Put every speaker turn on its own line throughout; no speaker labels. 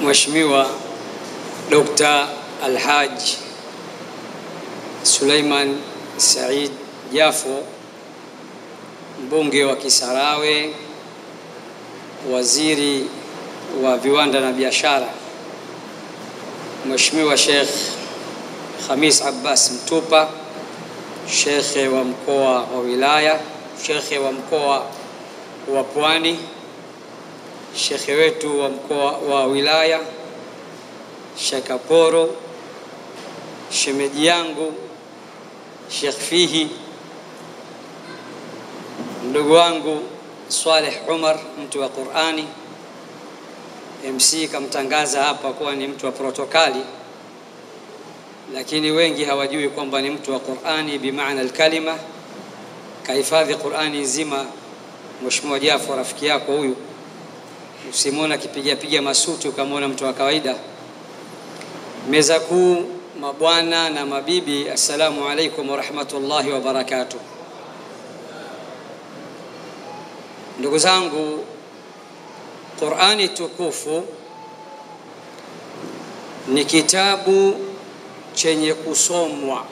Mheshimiwa Dr. Alhaj Suleiman Said Jafo, mbunge wa Kisarawe, waziri wa viwanda na biashara, Mheshimiwa Sheikh Khamis Abbas Mtupa, Sheikh wa mkoa wa wilaya, Sheikh wa mkoa wa Pwani, Sheikh wetu wa mkoa wa wilaya Sheikh Aporo, shemeji yangu Sheikh Fihi, ndugu wangu Saleh Umar, mtu wa Qur'ani. MC kamtangaza hapa kuwa ni mtu wa protokali, lakini wengi hawajui kwamba ni mtu wa Qur'ani bimaana alkalima. Kahifadhi Qur'ani nzima. Mheshimiwa Jafo, rafiki yako huyu, usimwona kipiga masuti ukamwona mtu wa kawaida. Meza kuu, mabwana na mabibi, assalamu alaikum wa rahmatullahi wa barakatuh. Ndugu zangu, Qur'ani tukufu ni kitabu chenye kusomwa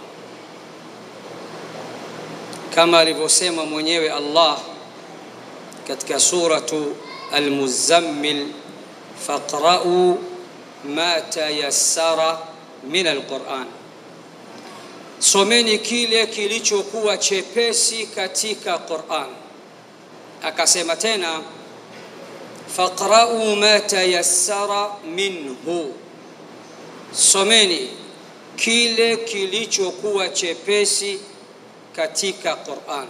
kama alivyosema mwenyewe Allah katika suratu Al-Muzammil, faqra'u ma tayassara min al-Qur'an, someni kile kilichokuwa chepesi katika Qur'an. Akasema tena faqra'u ma tayassara minhu, someni kile kilichokuwa chepesi katika Qur'an.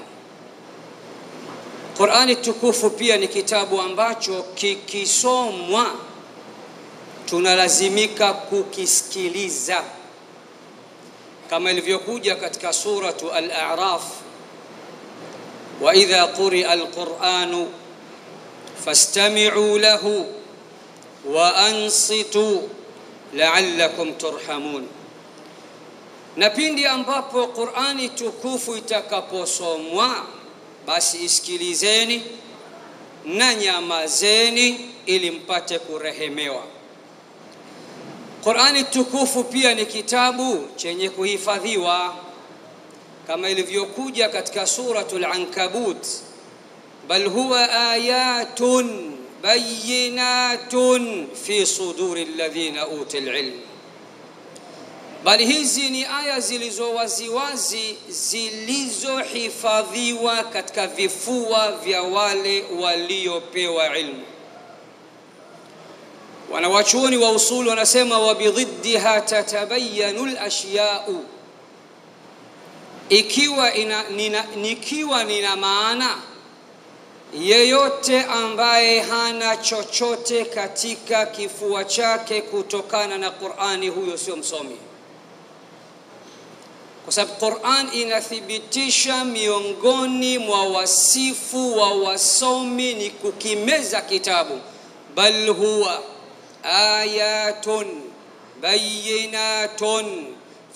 Qur'ani tukufu pia ni kitabu ambacho kikisomwa tunalazimika kukisikiliza, kama ilivyokuja katika suratu Al-A'raf, wa idha quri'a al-Qur'anu fastami'u lahu wa ansitu la'allakum turhamun. Na pindi ambapo Qur'ani tukufu itakaposomwa, basi isikilizeni na nyamazeni ili mpate kurehemewa. Qur'ani tukufu pia ni kitabu chenye kuhifadhiwa, kama ilivyokuja katika suratul Ankabut, bal huwa ayatun bayyinatun fi suduril ladhina utul ilm, bali hizi ni aya zilizo waziwazi zilizohifadhiwa katika vifua vya wale waliopewa ilmu. Wanawachuoni wa usuli wanasema wa bidhiddiha tatabayyanu al-ashya'u, ikiwa nina maana yeyote ambaye hana chochote katika kifua chake kutokana na Qur'ani, huyo sio msomi. Kwa sababu Qur'an inathibitisha miongoni mwa wasifu wa wasomi ni kukimeza kitabu, bal huwa ayatun bayyinatun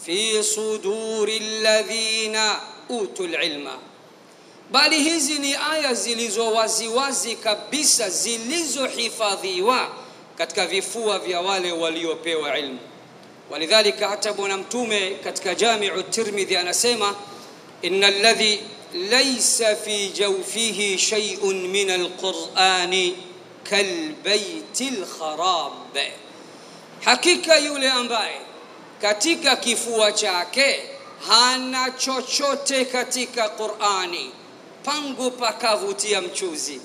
fi suduril ladhina utul ilma, bali hizi ni aya zilizo waziwazi kabisa zilizohifadhiwa katika vifua vya wale waliopewa ilmu. Walidhalika hata bwana mtume katika Jami'u Tirmidhi anasema innal ladhi laysa fi jawfihi shay'un min al-Qur'ani kalbaytil kharab, hakika yule ambaye katika kifua chake hana chochote katika Qur'ani, pangu pakavutia mchuzi,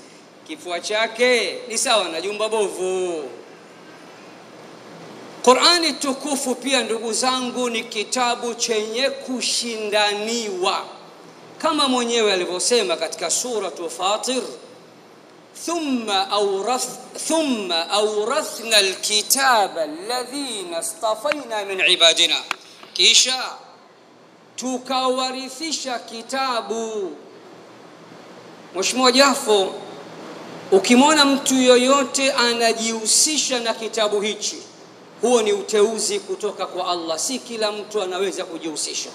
kifua chake ni sawa na jumba bovu. Qur'ani tukufu pia, ndugu zangu, ni kitabu chenye kushindaniwa, kama mwenyewe alivyosema katika suratu Fatir, thumma awrathna alkitaba alladhina istafaina min ibadina, kisha tukawarithisha kitabu. Mheshimiwa Jafo, ukimwona mtu yoyote anajihusisha na kitabu hichi, huo ni uteuzi kutoka kwa Allah, si kila mtu anaweza kujihusisha.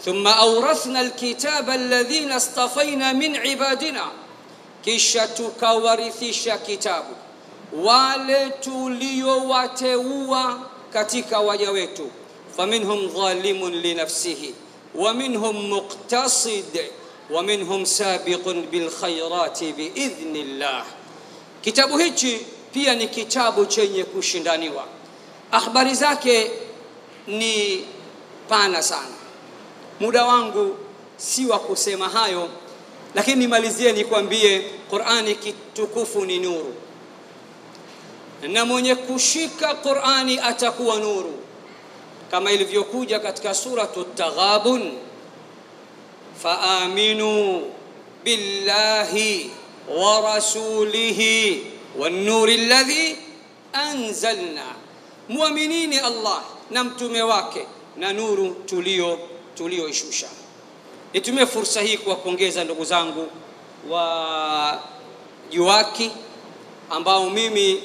Thumma awrathna alkitaba alladhina istafaina min ibadina, kisha tukawarithisha kitabu wale tuliowateua katika waja wetu, faminhum zalimun li nafsihi wa minhum muqtasid wa minhum sabiqun bil khairati biidhnillah. Kitabu hichi pia ni kitabu chenye kushindaniwa. Habari zake ni pana sana, muda wangu si wa kusema hayo, lakini nimalizie nikwambie Qur'ani kitukufu ni nuru, na mwenye kushika Qur'ani atakuwa nuru, kama ilivyokuja katika suratu Taghabun, faaminu billahi wa rasulihi wan nuri alladhi anzalna, muaminini Allah na mtume wake na nuru tulioishusha. Nitumie fursa hii kuwapongeza ndugu zangu wa Juwaki ambao mimi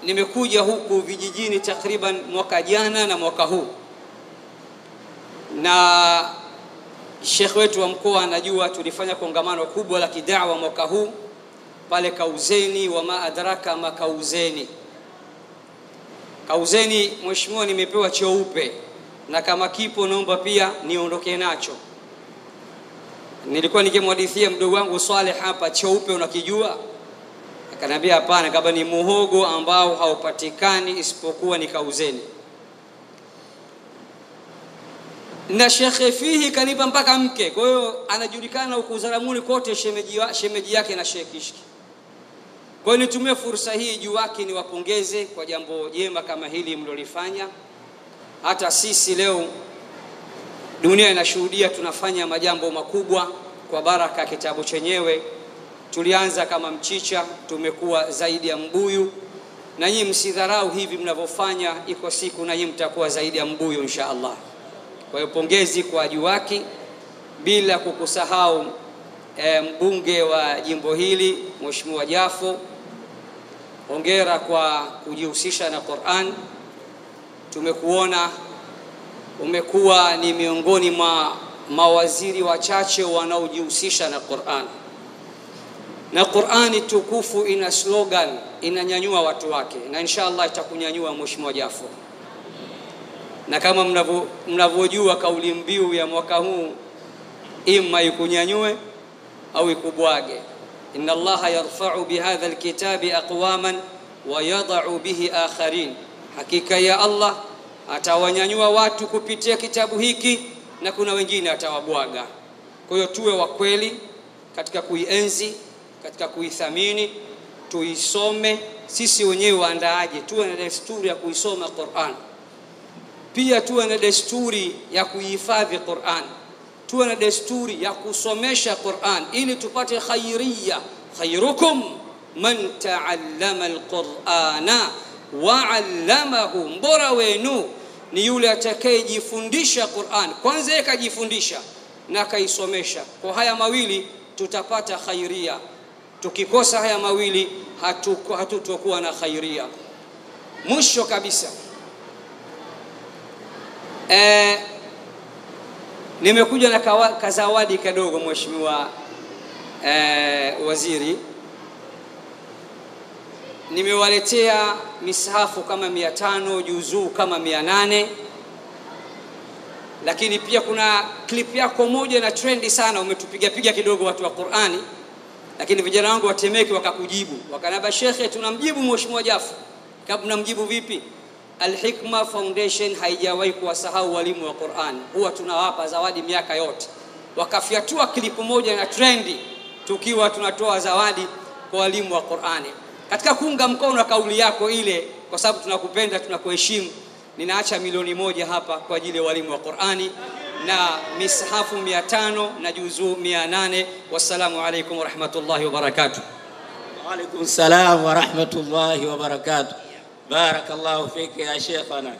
nimekuja huku vijijini takriban mwaka jana na mwaka huu, na Sheikh wetu wa mkoa anajua tulifanya kongamano kubwa la kidawa mwaka huu pale Kauzeni. Wa ma adraka ma Kauzeni. Kauzeni, mheshimiwa, nimepewa cheupe, na kama kipo naomba pia niondoke nacho. Nilikuwa nikimhadithia mdogo wangu Saleh hapa, cheupe unakijua? Akaniambia hapana, kama ni muhogo ambao haupatikani isipokuwa ni Kauzeni. Na Sheikh fihi kanipa mpaka mke, kwa hiyo anajulikana huko Uzaramuni kote, shemeji yake na Sheikh Kishki. Kwa hiyo nitumie fursa hii Juwaki niwapongeze kwa jambo jema kama hili mlolifanya. Hata sisi leo dunia inashuhudia tunafanya majambo makubwa kwa baraka kitabu chenyewe. Tulianza kama mchicha, tumekuwa zaidi ya mbuyu, na nyinyi msidharau hivi mnavyofanya, iko siku na nyinyi mtakuwa zaidi ya mbuyu insha Allah. Kwa hiyo pongezi kwa Juwaki, bila kukusahau mbunge wa jimbo hili Mheshimiwa Jafo, hongera kwa kujihusisha na Qur'an. Tumekuona umekuwa ni miongoni mwa mawaziri wachache wanaojihusisha na Qur'an, na Qur'ani tukufu ina slogan, inanyanyua watu wake, na inshallah itakunyanyua Mheshimiwa Jafo. Na kama mnavyojua kauli mbiu ya mwaka huu, imma ikunyanyue au ikubwage. Inna Allaha yarfa'u bihadha alkitabi aqwaman wa yad'u bihi akharin, hakika ya Allah atawanyanyua watu kupitia kitabu hiki na kuna wengine atawabwaga. Kwa hiyo tuwe wa kweli katika kuienzi, katika kuithamini, tuisome. Sisi wenyewe waandaaje tuwe na desturi ya kuisoma Qur'an, pia tuwe na desturi ya kuihifadhi Qur'an, tuwe na desturi ya kusomesha Qur'an ili tupate khairia. Khairukum man ta'allama al-Qur'ana wa 'allamahu, mbora wenu ni yule atakayejifundisha Qur'an, kwanza yeye kajifundisha na kaisomesha. Kwa haya mawili tutapata khairia, tukikosa haya mawili hatutokuwa na khairia. Mwisho kabisa, nimekuja na kazawadi kadogo Mheshimiwa Waziri. Nimewaletea misahafu kama 500, juzuu kama 800, lakini pia kuna clip yako moja na trendi sana, umetupiga kidogo watu wa Qur'ani, lakini vijana wangu watemeki wakakujibu, wakanaba Sheikh, tunamjibu Mheshimiwa Jafo. Kama tunamjibu vipi? Al-Hikma Foundation haijawahi kuwasahau walimu wa Qur'an, huwa tunawapa zawadi miaka yote. Wakafiatua klipu moja na trendi, tukiwa tunatoa zawadi kwa walimu wa Qur'ani. Katika kuunga mkono kauli yako ile, kwa sababu tunakupenda, tunakuheshimu, ninaacha 1,000,000 hapa kwa ajili ya walimu wa Qur'ani na misahafu 500 na juzuu 800. Wassalamu alaykum wa rahmatullahi wa barakatuh.
Wa alaykum salam wa rahmatullahi wa barakatuh. Barakallahu fiki ya Sheikhana.